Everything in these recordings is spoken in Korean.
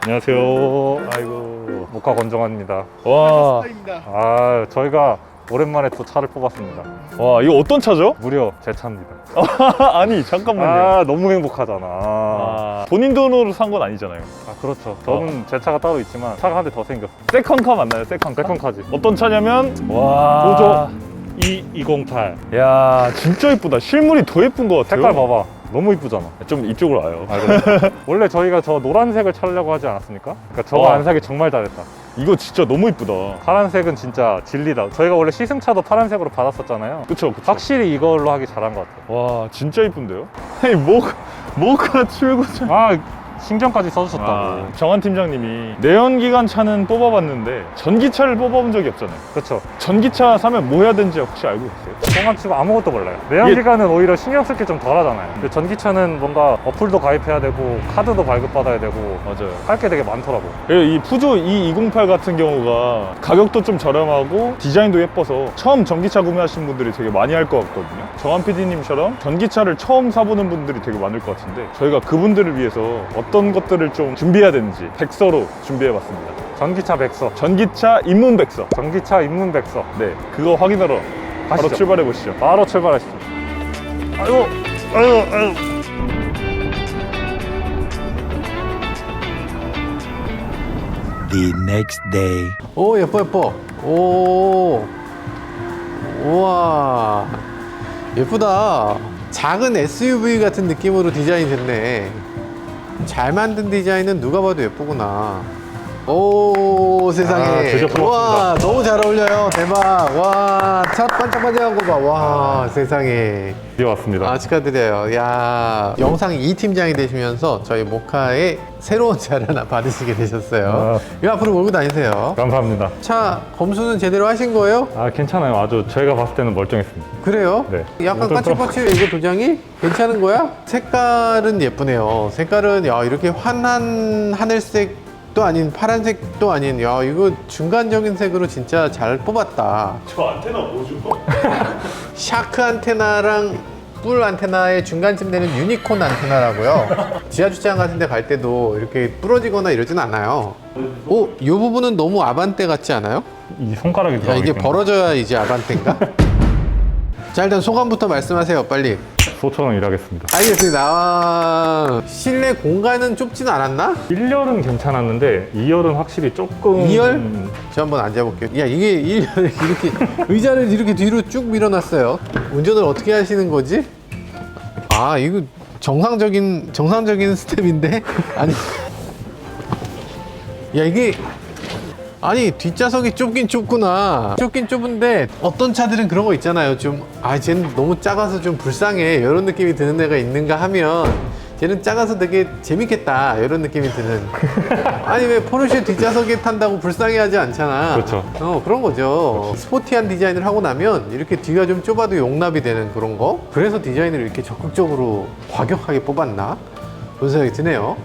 안녕하세요. 아이고, 모카 권정환입니다. 와, 아, 저희가 오랜만에 또 차를 뽑았습니다. 와, 이거 어떤 차죠? 무려 제 차입니다. 아니, 잠깐만요. 아, 너무 행복하잖아. 본인 돈으로 산 건 아니잖아요. 그렇죠. 저는 제 차가 따로 있지만 차가 한 대 더 생겼어. 세컨카 맞나요? 세컨카? 세컨카지. 어떤 차냐면, 와, 보조 E208. 야, 진짜 예쁘다. 실물이 더 예쁜 것 같아요. 색깔 봐봐. 너무 이쁘잖아. 좀 이쪽으로 와요. 아, 그래? 원래 저희가 저 노란색을 차려고 하지 않았습니까? 그러니까 저거 안 사기 정말 잘했다. 이거 진짜 너무 이쁘다. 파란색은 진짜 진리다. 저희가 원래 시승차도 파란색으로 받았었잖아요. 그쵸, 그쵸. 확실히 이걸로 하기 잘한 것 같아요. 와, 진짜 이쁜데요? 아니, 모카 출고차. 아, 신경까지 써주셨다고. 정한 팀장님이 내연기관 차는 뽑아봤는데 전기차를 뽑아본 적이 없잖아요. 그렇죠. 전기차 사면 뭐 해야 되는지 혹시 알고 계세요? 동안치고 아무것도 몰라요. 내연기관은 오히려 신경 쓸 게 좀 덜하잖아요. 근데 전기차는 뭔가 어플도 가입해야 되고 카드도 발급받아야 되고 맞아요. 할 게 되게 많더라고. 이 푸조 E208 같은 경우가 가격도 좀 저렴하고 디자인도 예뻐서 처음 전기차 구매하시는 분들이 되게 많이 할 것 같거든요. 정한 PD님처럼 전기차를 처음 사보는 분들이 되게 많을 것 같은데 저희가 그분들을 위해서 어떤 것들을 좀 준비해야 되는지 백서로 준비해봤습니다. 전기차 백서, 전기차 입문 백서. 전기차 입문 백서. 네, 그거 확인하러 바로 가시죠. 출발해 보시죠. 바로 출발하시죠. 아이고, 아이고. The next day. 오, 예뻐 예뻐. 오, 우와, 예쁘다. 작은 SUV 같은 느낌으로 디자인이 됐네. 잘 만든 디자인은 누가 봐도 예쁘구나. 오, 세상에. 드디어 뽑았습니다. 와, 너무 잘 어울려요. 대박. 와, 차 반짝반짝한 거 봐. 와, 세상에. 드디어 왔습니다. 아, 축하드려요. 야, 영상 2팀장이 되시면서 저희 모카의 새로운 차를 하나 받으시게 되셨어요. 이거 앞으로 몰고 다니세요. 감사합니다. 차 검수는 제대로 하신 거예요? 아, 괜찮아요. 아주 저희가 봤을 때는 멀쩡했습니다. 그래요? 네. 약간 좀 까칠까칠해 이거 도장이? 괜찮은 거야? 색깔은 예쁘네요. 색깔은 야, 이렇게 환한 하늘색도 아닌 파란색도 아닌, 야, 이거 중간적인 색으로 진짜 잘 뽑았다. 저 안테나 뭐죠? 샤크 안테나랑 뿔 안테나의 중간쯤 되는 유니콘 안테나라고요. 지하주차장 같은 데 갈 때도 이렇게 부러지거나 이러진 않아요. 오, 이 부분은 너무 아반떼 같지 않아요? 이 손가락이 야, 들어가고 이게 있군요. 벌어져야 이제 아반떼인가? 자, 일단 소감부터 말씀하세요, 빨리. 소처럼 일하겠습니다. 알겠습니다. 아, 실내 공간은 좁진 않았나? 1열은 괜찮았는데 2열은 확실히 조금 2열? 저 한번 앉아볼게요. 야, 이게 1열 이렇게 의자를 이렇게 뒤로 쭉 밀어놨어요. 운전을 어떻게 하시는 거지? 아, 이거 정상적인 스텝인데? 아니, 야, 이게 아니, 뒷좌석이 좁긴 좁구나. 좁긴 좁은데 어떤 차들은 그런 거 있잖아요. 좀, 아, 쟤는 너무 작아서 좀 불쌍해, 이런 느낌이 드는 애가 있는가 하면 쟤는 작아서 되게 재밌겠다, 이런 느낌이 드는. 아니, 왜 포르쉐 뒷좌석에 탄다고 불쌍해하지 않잖아. 그렇죠. 그런 거죠. 스포티한 디자인을 하고 나면 이렇게 뒤가 좀 좁아도 용납이 되는 그런 거. 그래서 디자인을 이렇게 적극적으로 과격하게 뽑았나 그런 생각이 드네요.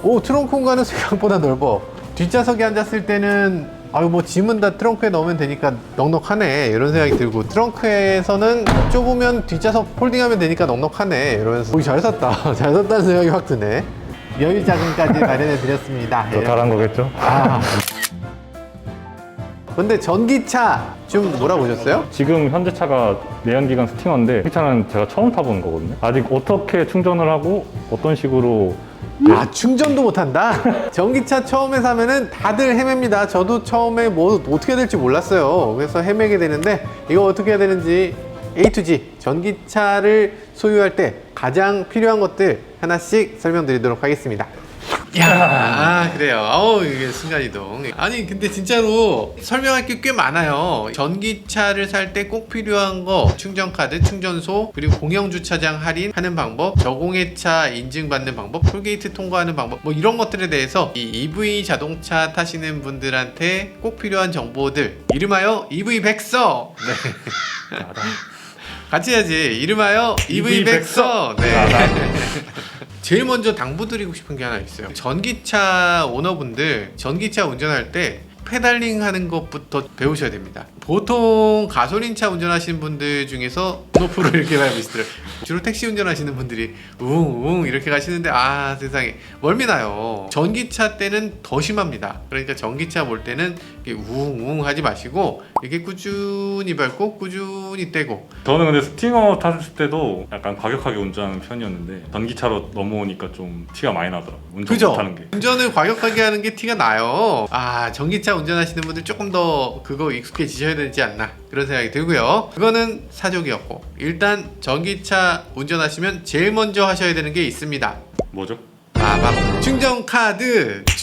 오, 트렁크 공간은 생각보다 넓어. 뒷좌석에 앉았을 때는 아유, 뭐 짐은 다 트렁크에 넣으면 되니까 넉넉하네, 이런 생각이 들고, 트렁크에서는 좁으면 뒷좌석 폴딩하면 되니까 넉넉하네 이러면서 오, 잘 샀다 잘 샀다는 생각이 확 드네. 여유 자금까지 마련해 드렸습니다. 더 잘한 거겠죠? 아, 근데 전기차 좀 몰아보셨어요? 지금 현재 차가 내연기관 스팅어인데 이 차는 제가 처음 타보는 거거든요. 아직 어떻게 충전을 하고 어떤 식으로 아, 충전도 못한다? 전기차 처음에 사면은 다들 헤맵니다. 저도 처음에 뭐 어떻게 될지 몰랐어요. 그래서 헤매게 되는데 이거 어떻게 해야 되는지 A to G, 전기차를 소유할 때 가장 필요한 것들 하나씩 설명드리도록 하겠습니다. 야, 그래요. 어우, 이게 순간이동. 아니, 근데 진짜로 설명할 게 꽤 많아요. 전기차를 살 때 꼭 필요한 거, 충전카드, 충전소, 그리고 공영주차장 할인하는 방법, 저공해차 인증받는 방법, 톨게이트 통과하는 방법, 뭐 이런 것들에 대해서 이 EV 자동차 타시는 분들한테 꼭 필요한 정보들, 이름하여 EV 백서. 네. 같이 해야지. 이름하여 EV 백서. 네. 제일 먼저 당부드리고 싶은 게 하나 있어요. 전기차 오너분들, 전기차 운전할 때 페달링 하는 것부터 배우셔야 됩니다. 보통 가솔린차 운전하시는 분들 중에서 온오프로 이렇게 밟고 있더라고요. 주로 택시 운전하시는 분들이 우웅 이렇게 가시는데 아 세상에 멀미나요. 전기차 때는 더 심합니다. 그러니까 전기차 몰 때는 이렇게 우웅 하지 마시고 이렇게 꾸준히 밟고 꾸준히 떼고. 저는 근데 스팅어 탔을 때도 약간 과격하게 운전하는 편이었는데 전기차로 넘어오니까 좀 티가 많이 나더라고요. 운전 그죠? 못하는 게. 운전을 과격하게 하는 게 티가 나요. 아 전기차 운전하시는 분들 조금 더 그거 익숙해지셔야 되지 않나 그런 생각이 들고요. 그거는 사족이었고, 일단 전기차 운전하시면 제일 먼저 하셔야 되는 게 있습니다. 뭐죠? 빠밤. 충전카드부터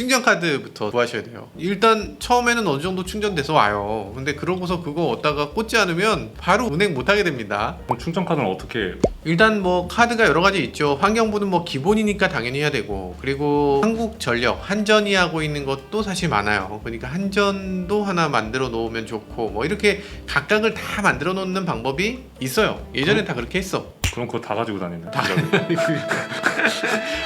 구하셔야 돼요. 일단 처음에는 어느 정도 충전돼서 와요. 근데 그러고서 그거 얻다가 꽂지 않으면 바로 운행 못하게 됩니다. 그럼 충전 카드는 어떻게? 일단 뭐 카드가 여러 가지 있죠. 환경부는 뭐 기본이니까 당연히 해야 되고, 그리고 한국전력, 한전이 하고 있는 것도 사실 많아요. 그러니까 한전도 하나 만들어 놓으면 좋고, 뭐 이렇게 각각을 다 만들어 놓는 방법이 있어요. 예전엔 다 그렇게 했어. 그럼 그거 다 가지고 다니네.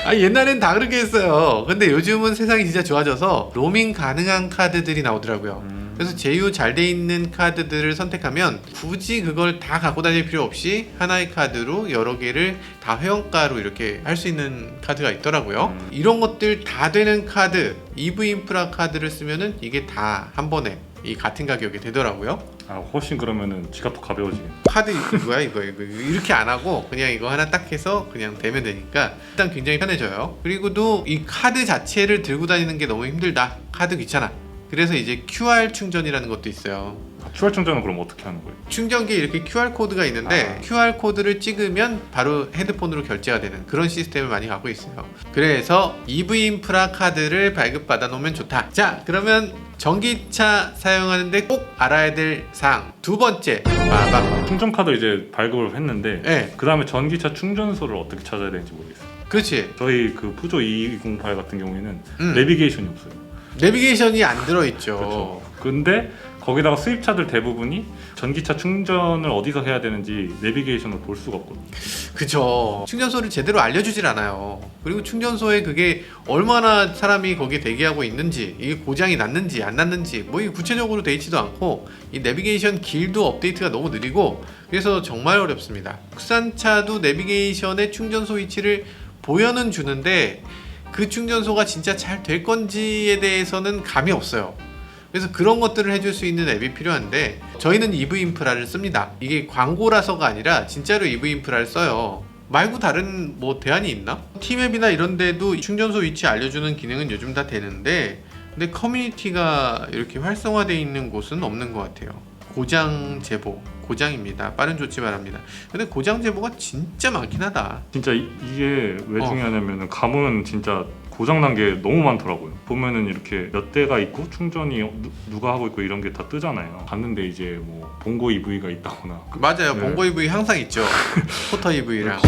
아 옛날엔 다 그렇게 했어요. 근데 요즘은 세상이 진짜 좋아져서 로밍 가능한 카드들이 나오더라고요. 그래서 제휴 잘 돼 있는 카드들을 선택하면 굳이 그걸 다 갖고 다닐 필요 없이 하나의 카드로 여러 개를 다 회원가로 이렇게 할 수 있는 카드가 있더라고요. 이런 것들 다 되는 카드, EV 인프라 카드를 쓰면은 이게 다 한 번에 이 같은 가격이 되더라고요. 아 훨씬 그러면은 지갑도 가벼워지겠네. 카드 이거 이렇게 안 하고 그냥 이거 하나 딱 해서 그냥 대면 되니까 일단 굉장히 편해져요. 그리고도 이 카드 자체를 들고 다니는 게 너무 힘들다, 카드 귀찮아, 그래서 이제 QR 충전이라는 것도 있어요. QR 충전은 그럼 어떻게 하는 거예요? 충전기에 이렇게 QR 코드가 있는데 QR 코드를 찍으면 바로 핸드폰으로 결제가 되는 그런 시스템을 많이 갖고 있어요. 그래서 EV 인프라 카드를 발급받아 놓으면 좋다. 자, 그러면 전기차 사용하는데 꼭 알아야 될 사항 두 번째, 빠밤. 충전 카드 이제 발급을 했는데 네. 그 다음에 전기차 충전소를 어떻게 찾아야 되는지 모르겠어요. 그렇지. 저희 그 푸조 208 같은 경우에는 음. 내비게이션이 없어요. 내비게이션이 안 들어있죠. 그렇죠. 근데 거기다가 수입차들 대부분이 전기차 충전을 어디서 해야 되는지 내비게이션을 볼 수가 없거든요. 그쵸. 충전소를 제대로 알려주질 않아요. 그리고 충전소에 그게 얼마나 사람이 거기에 대기하고 있는지, 이게 고장이 났는지 안 났는지 뭐 이게 구체적으로 돼 있지도 않고, 이 내비게이션 길도 업데이트가 너무 느리고, 그래서 정말 어렵습니다. 국산차도 내비게이션의 충전소 위치를 보여는 주는데 그 충전소가 진짜 잘 될 건지에 대해서는 감이 없어요. 그래서 그런 것들을 해줄 수 있는 앱이 필요한데 저희는 EV 인프라를 씁니다. 이게 광고라서가 아니라 진짜로 EV 인프라를 써요. 말고 다른 뭐 대안이 있나? 티맵이나 이런 데도 충전소 위치 알려주는 기능은 요즘 다 되는데, 근데 커뮤니티가 이렇게 활성화되어 있는 곳은 없는 것 같아요. 고장 제보, 고장입니다. 빠른 조치 바랍니다. 근데 고장 제보가 진짜 많긴 하다. 진짜 이게 왜 중요하냐면은 가면 진짜 고장난 게 너무 많더라고요. 보면은 이렇게 몇 대가 있고 충전이 누가 하고 있고 이런 게 다 뜨잖아요. 갔는데 이제 뭐 봉고 EV가 있다거나. 맞아요. 네. 봉고 EV 항상 있죠. 포터 EV랑.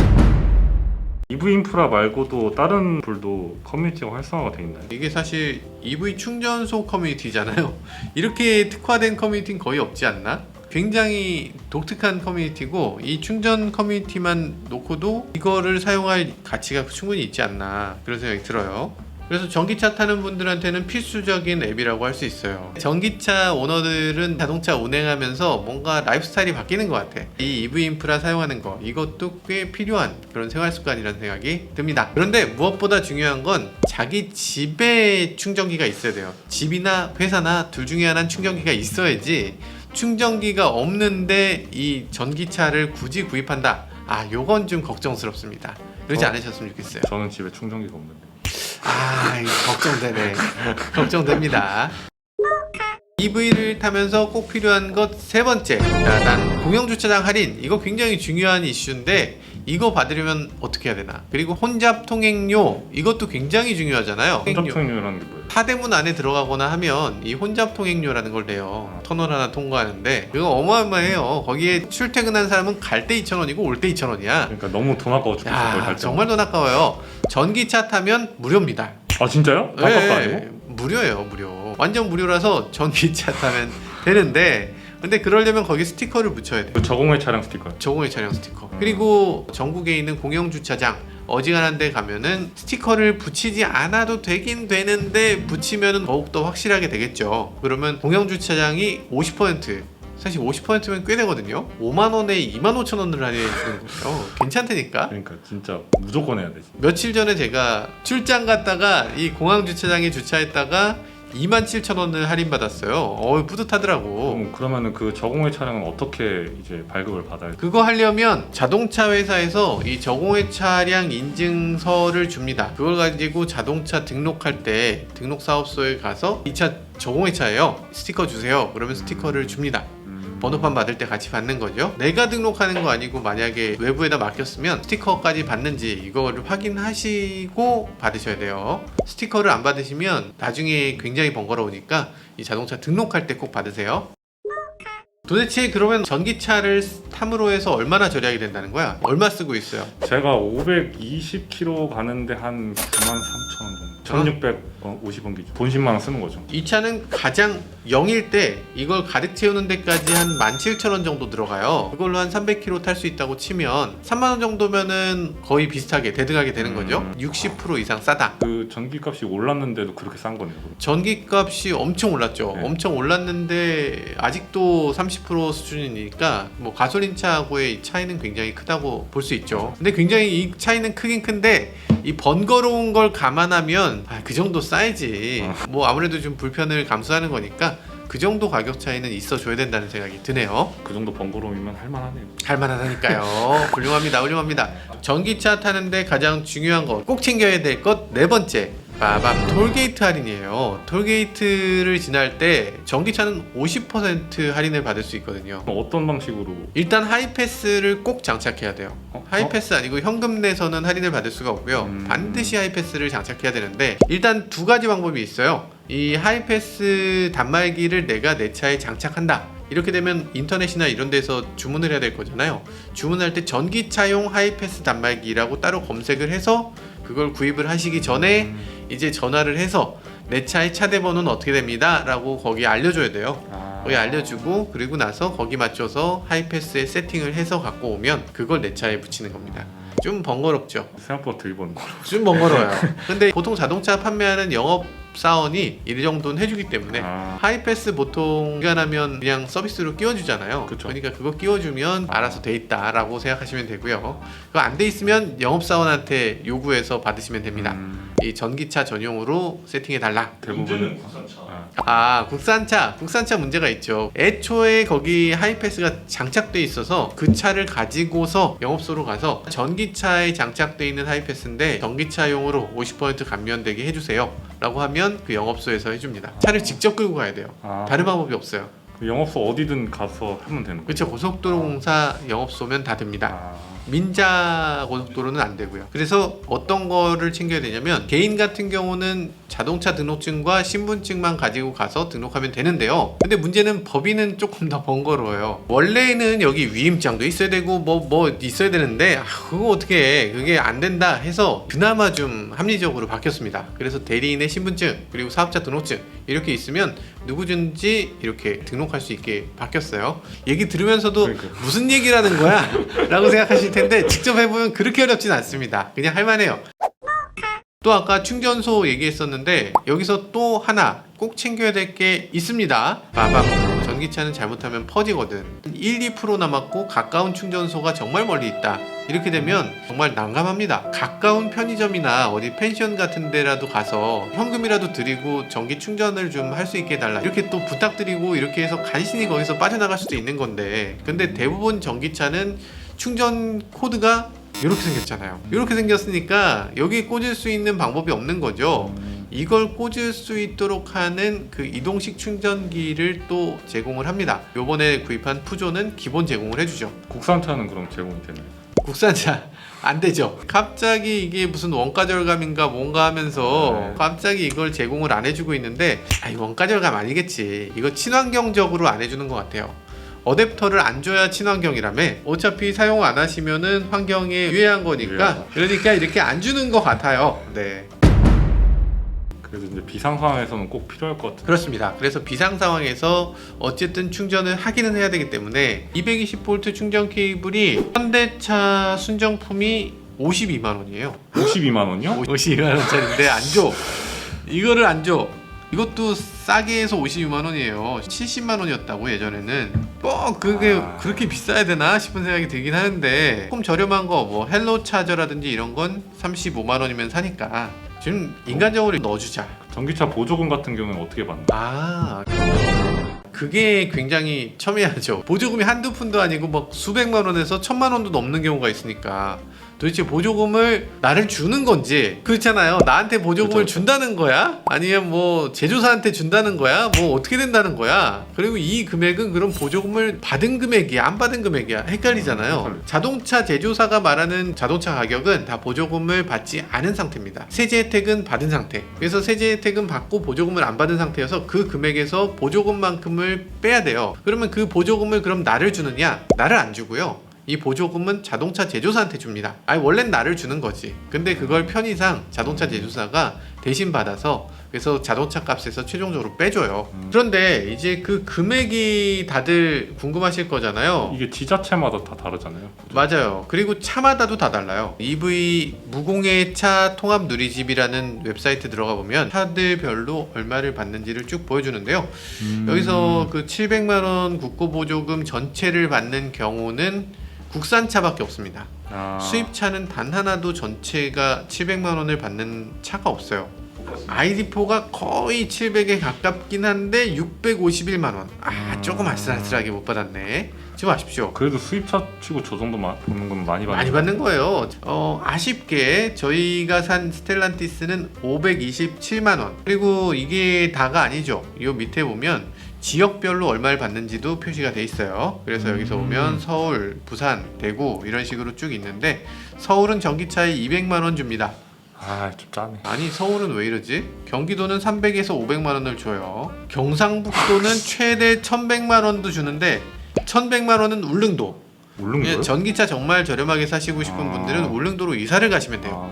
EV 인프라 말고도 다른 불도 커뮤니티가 활성화가 돼 있나요? 이게 사실 EV 충전소 커뮤니티잖아요. 이렇게 특화된 커뮤니티는 거의 없지 않나? 굉장히 독특한 커뮤니티고, 이 충전 커뮤니티만 놓고도 이거를 사용할 가치가 충분히 있지 않나 그런 생각이 들어요. 그래서 전기차 타는 분들한테는 필수적인 앱이라고 할 수 있어요. 전기차 오너들은 자동차 운행하면서 뭔가 라이프 스타일이 바뀌는 것 같아. 이 EV 인프라 사용하는 거, 이것도 꽤 필요한 그런 생활 습관이라는 생각이 듭니다. 그런데 무엇보다 중요한 건 자기 집에 충전기가 있어야 돼요. 집이나 회사나 둘 중에 하나는 충전기가 있어야지, 충전기가 없는데 이 전기차를 굳이 구입한다, 아 요건 좀 걱정스럽습니다. 그러지 않으셨으면 좋겠어요. 저는 집에 충전기가 없는데. 아 이거 걱정되네. 걱정됩니다. EV를 타면서 꼭 필요한 것 세 번째, 난 공영주차장 할인, 이거 굉장히 중요한 이슈인데 이거 받으려면 어떻게 해야 되나? 그리고 혼잡 통행료, 이것도 굉장히 중요하잖아요. 혼잡 통행료라는 게 뭐예요? 하대문 안에 들어가거나 하면 이 혼잡 통행료라는 걸 내요. 터널 하나 통과하는데 이거 어마어마해요. 거기에 출퇴근한 사람은 갈 때 2,000원이고 올 때 2,000원이야. 그러니까 너무 돈 아까워 죽겠어. 거기 갈 야, 때. 정말 돈 아까워요. 전기차 타면 무료입니다. 아 진짜요? 네, 아깝도 아니고? 무료예요, 무료. 완전 무료라서 전기차 타면 되는데, 근데 그러려면 거기 스티커를 붙여야 돼요. 그 저공해 차량 스티커요. 저공해 차량 스티커. 그리고 전국에 있는 공영주차장 어지간한 데 가면은 스티커를 붙이지 않아도 되긴 되는데 붙이면은 더욱더 확실하게 되겠죠. 그러면 공영주차장이 50% 사실 50%면 꽤 되거든요. 5만 원에 2만 5천 원을 할인해 주는 거예요. 괜찮다니까. 그러니까 진짜 무조건 해야 되지. 며칠 전에 제가 출장 갔다가 이 공항 주차장에 주차했다가 27,000원을 할인받았어요. 뿌듯하더라고. 그러면은 그 저공해 차량은 어떻게 이제 발급을 받아야 돼? 그거 하려면 자동차 회사에서 이 저공해 차량 인증서를 줍니다. 그걸 가지고 자동차 등록할 때 등록사업소에 가서 이 차 저공해 차예요. 스티커 주세요. 그러면 스티커를 줍니다. 번호판 받을 때 같이 받는 거죠. 내가 등록하는 거 아니고 만약에 외부에다 맡겼으면 스티커까지 받는지 이거를 확인하시고 받으셔야 돼요. 스티커를 안 받으시면 나중에 굉장히 번거로우니까 이 자동차 등록할 때 꼭 받으세요. 도대체 그러면 전기차를 탐으로 해서 얼마나 절약이 된다는 거야? 얼마 쓰고 있어요? 제가 520km 가는데 한 93,000원 정도. 1650원 기준. 돈 10만 원 쓰는 거죠. 이 차는 가장 0일 때 이걸 가득 채우는 데까지 한 17,000원 정도 들어가요. 그걸로 한 300km 탈 수 있다고 치면 3만 원 정도면은 거의 비슷하게 대등하게 되는 거죠. 60% 이상 싸다. 그 전기값이 올랐는데도 그렇게 싼 거네요. 그럼. 전기값이 엄청 올랐죠. 네. 엄청 올랐는데 아직도 30% 수준이니까 뭐 가솔린 차하고의 이 차이는 굉장히 크다고 볼 수 있죠. 근데 굉장히 이 차이는 크긴 큰데 이 번거로운 걸 감안하면 그 정도 싸야지. 뭐 아무래도 좀 불편을 감수하는 거니까 그 정도 가격 차이는 있어 줘야 된다는 생각이 드네요. 그 정도 번거로움이면 할만하네요. 할만하다니까요. 훌륭합니다. 훌륭합니다. 전기차 타는데 가장 중요한 것, 꼭 챙겨야 될 것 네 번째. 빠밤, 톨게이트 할인이에요. 톨게이트를 지날 때 전기차는 50% 할인을 받을 수 있거든요. 그럼 어떤 방식으로? 일단 하이패스를 꼭 장착해야 돼요. 하이패스 아니고 현금 내서는 할인을 받을 수가 없고요. 반드시 하이패스를 장착해야 되는데 일단 두 가지 방법이 있어요. 이 하이패스 단말기를 내가 내 차에 장착한다. 이렇게 되면 인터넷이나 이런 데서 주문을 해야 될 거잖아요. 주문할 때 전기차용 하이패스 단말기라고 따로 검색을 해서 그걸 구입을 하시기 전에 이제 전화를 해서 내 차의 차대 번호는 어떻게 됩니다 라고 거기에 알려줘야 돼요. 거기 알려주고 그리고 나서 거기 맞춰서 하이패스에 세팅을 해서 갖고 오면 그걸 내 차에 붙이는 겁니다. 좀 번거롭죠. 생각보다 덜 번거로워. 좀 번거로워요. 근데 보통 자동차 판매하는 영업사원이 이 정도는 해주기 때문에 하이패스 보통 기간하면 그냥 서비스로 끼워주잖아요. 그쵸. 그러니까 그거 끼워주면 알아서 돼 있다라고 생각하시면 되고요. 그거 안 돼 있으면 영업사원한테 요구해서 받으시면 됩니다. 이 전기차 전용으로 세팅해달라. 대부분 국산차 문제가 있죠. 애초에 거기 하이패스가 장착돼 있어서 그 차를 가지고서 영업소로 가서 전기차에 장착돼 있는 하이패스인데 전기차용으로 50% 감면되게 해주세요 라고 하면 그 영업소에서 해줍니다. 차를 직접 끌고 가야 돼요. 다른 방법이 없어요. 그 영업소 어디든 가서 하면 되는 거예요? 그렇죠. 고속도로공사 영업소면 다 됩니다. 민자 고속도로는 안 되고요. 그래서 어떤 거를 챙겨야 되냐면 개인 같은 경우는 자동차 등록증과 신분증만 가지고 가서 등록하면 되는데요. 근데 문제는 법인은 조금 더 번거로워요. 원래는 여기 위임장도 있어야 되고 뭐 있어야 되는데 그거 어떻게 해. 그게 안 된다 해서 그나마 좀 합리적으로 바뀌었습니다. 그래서 대리인의 신분증 그리고 사업자 등록증 이렇게 있으면 누구든지 이렇게 등록할 수 있게 바뀌었어요. 얘기 들으면서도 무슨 얘기를 하는 거야? 라고 생각하실 텐데 직접 해보면 그렇게 어렵진 않습니다. 그냥 할만해요. 또 아까 충전소 얘기했었는데 여기서 또 하나 꼭 챙겨야 될 게 있습니다. 빠밤. 전기차는 잘못하면 퍼지거든. 1, 2% 남았고 가까운 충전소가 정말 멀리 있다. 이렇게 되면 정말 난감합니다. 가까운 편의점이나 어디 펜션 같은 데라도 가서 현금이라도 드리고 전기 충전을 좀 할 수 있게 해달라 이렇게 또 부탁드리고 이렇게 해서 간신히 거기서 빠져나갈 수도 있는 건데 근데 대부분 전기차는 충전 코드가 이렇게 생겼잖아요. 이렇게 생겼으니까 여기 꽂을 수 있는 방법이 없는 거죠. 이걸 꽂을 수 있도록 하는 그 이동식 충전기를 또 제공을 합니다. 요번에 구입한 푸조는 기본 제공을 해주죠. 국산차는 그럼 제공이 되나요? 국산차 안 되죠. 갑자기 이게 무슨 원가 절감인가 뭔가 하면서 갑자기 이걸 제공을 안 해주고 있는데 이 원가 절감 아니겠지. 이거 친환경적으로 안 해주는 것 같아요. 어댑터를 안 줘야 친환경이라며 어차피 사용 안 하시면은 환경에 유해한 거니까 그러니까 이렇게 안 주는 것 같아요. 네. 그래서 이제 비상 상황에서는 꼭 필요할 것 같아요. 그렇습니다. 그래서 비상 상황에서 어쨌든 충전을 하기는 해야 되기 때문에 220V 충전 케이블이 현대차 순정품이 52만 원이에요. 52만 원이요? 52만 원짜리인데 안 줘. 이거를 안 줘. 이것도 싸게 해서 56만 원이에요. 70만 원이었다고 예전에는. 꼭 그게 그렇게 비싸야 되나 싶은 생각이 들긴 하는데 조금 저렴한 거 뭐 헬로 차저라든지 이런 건 35만 원이면 사니까 지금 인간적으로 넣어주자. 전기차 보조금 같은 경우는 어떻게 받나요? 아, 그게 굉장히 첨예하죠. 보조금이 한두 푼도 아니고 막 수백만 원에서 1,000만 원도 넘는 경우가 있으니까 도대체 보조금을 나를 주는 건지, 그렇잖아요. 나한테 보조금을 그쵸. 준다는 거야? 아니면 뭐 제조사한테 준다는 거야? 뭐 어떻게 된다는 거야? 그리고 이 금액은 그럼 보조금을 받은 금액이야, 안 받은 금액이야? 헷갈리잖아요. 헷갈리죠. 자동차 제조사가 말하는 자동차 가격은 다 보조금을 받지 않은 상태입니다. 세제 혜택은 받은 상태. 그래서 세제 혜택은 받고 보조금을 안 받은 상태여서 그 금액에서 보조금만큼을 빼야 돼요. 그러면 그 보조금을 그럼 나를 주느냐? 나를 안 주고요. 이 보조금은 자동차 제조사한테 줍니다. 아니 원래는 나를 주는 거지. 근데 그걸 편의상 자동차 제조사가 대신 받아서 그래서 자동차 값에서 최종적으로 빼줘요. 그런데 이제 그 금액이 다들 궁금하실 거잖아요. 이게 지자체마다 다 다르잖아요. 맞아요. 그리고 차마다도 다 달라요. EV 무공해 차 통합 누리집이라는 웹사이트 들어가 보면 차들별로 얼마를 받는지를 쭉 보여주는데요. 여기서 그 700만 원 국고 보조금 전체를 받는 경우는 국산차밖에 없습니다. 수입차는 단 하나도 전체가 700만 원을 받는 차가 없어요. ID4가 거의 700에 가깝긴 한데 651만 원. 조금 아슬아슬하게 못 받았네. 지금 아십시오. 그래도 수입차 치고 저 정도 보는 건 많이 받는 많이 받는 거예요. 아쉽게 저희가 산 스텔란티스는 527만 원. 그리고 이게 다가 아니죠. 이 밑에 보면 지역별로 얼마를 받는지도 표시가 돼 있어요. 그래서 여기서 보면 서울, 부산, 대구 이런 식으로 쭉 있는데 서울은 전기차에 200만 원 줍니다. 좀 짜네. 아니 서울은 왜 이러지? 경기도는 300에서 500만 원을 줘요. 경상북도는 최대 1100만 원도 주는데 1100만 원은 울릉도. 울릉도요? 전기차 정말 저렴하게 사시고 싶은 분들은 울릉도로 이사를 가시면 돼요.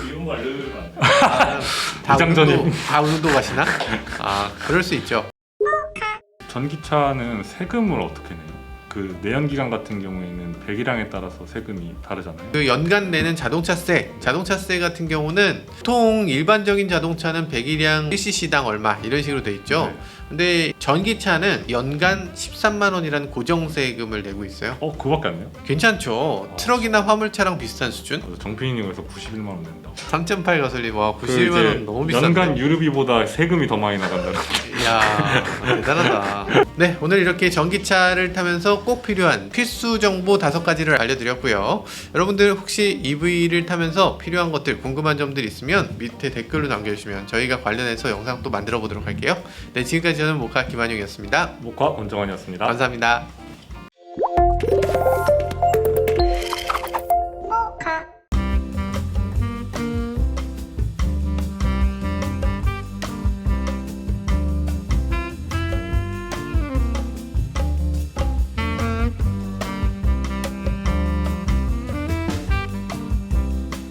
이런 거 알려드리면 안 돼요? 다 이장전임. 울릉도 가시나? 그럴 수 있죠. 전기차는 세금을 어떻게 내요? 그 내연기관 같은 경우에는 배기량에 따라서 세금이 다르잖아요. 그 연간 내는 자동차세 같은 경우는 보통 일반적인 자동차는 배기량 1cc당 얼마 이런 식으로 돼 있죠. 네. 근데 전기차는 연간 13만 원이라는 고정세금을 내고 있어요. 그거밖에 안 내요? 괜찮죠. 트럭이나 화물차랑 비슷한 수준? 정피디님 여기서 91만 원 낸다고. 3.8 가솔린 와 그 91만 이제 원 너무 비싼데. 연간 유류비보다 세금이 더 많이 나간다는. 이야 대단하다. 네, 오늘 이렇게 전기차를 타면서 꼭 필요한 필수 정보 5가지를 알려드렸고요. 여러분들 혹시 EV를 타면서 필요한 것들, 궁금한 점들 있으면 밑에 댓글로 남겨주시면 저희가 관련해서 영상 또 만들어 보도록 할게요. 네, 지금까지 저는 모카 김한용이었습니다. 목화 권정환이었습니다. 감사합니다.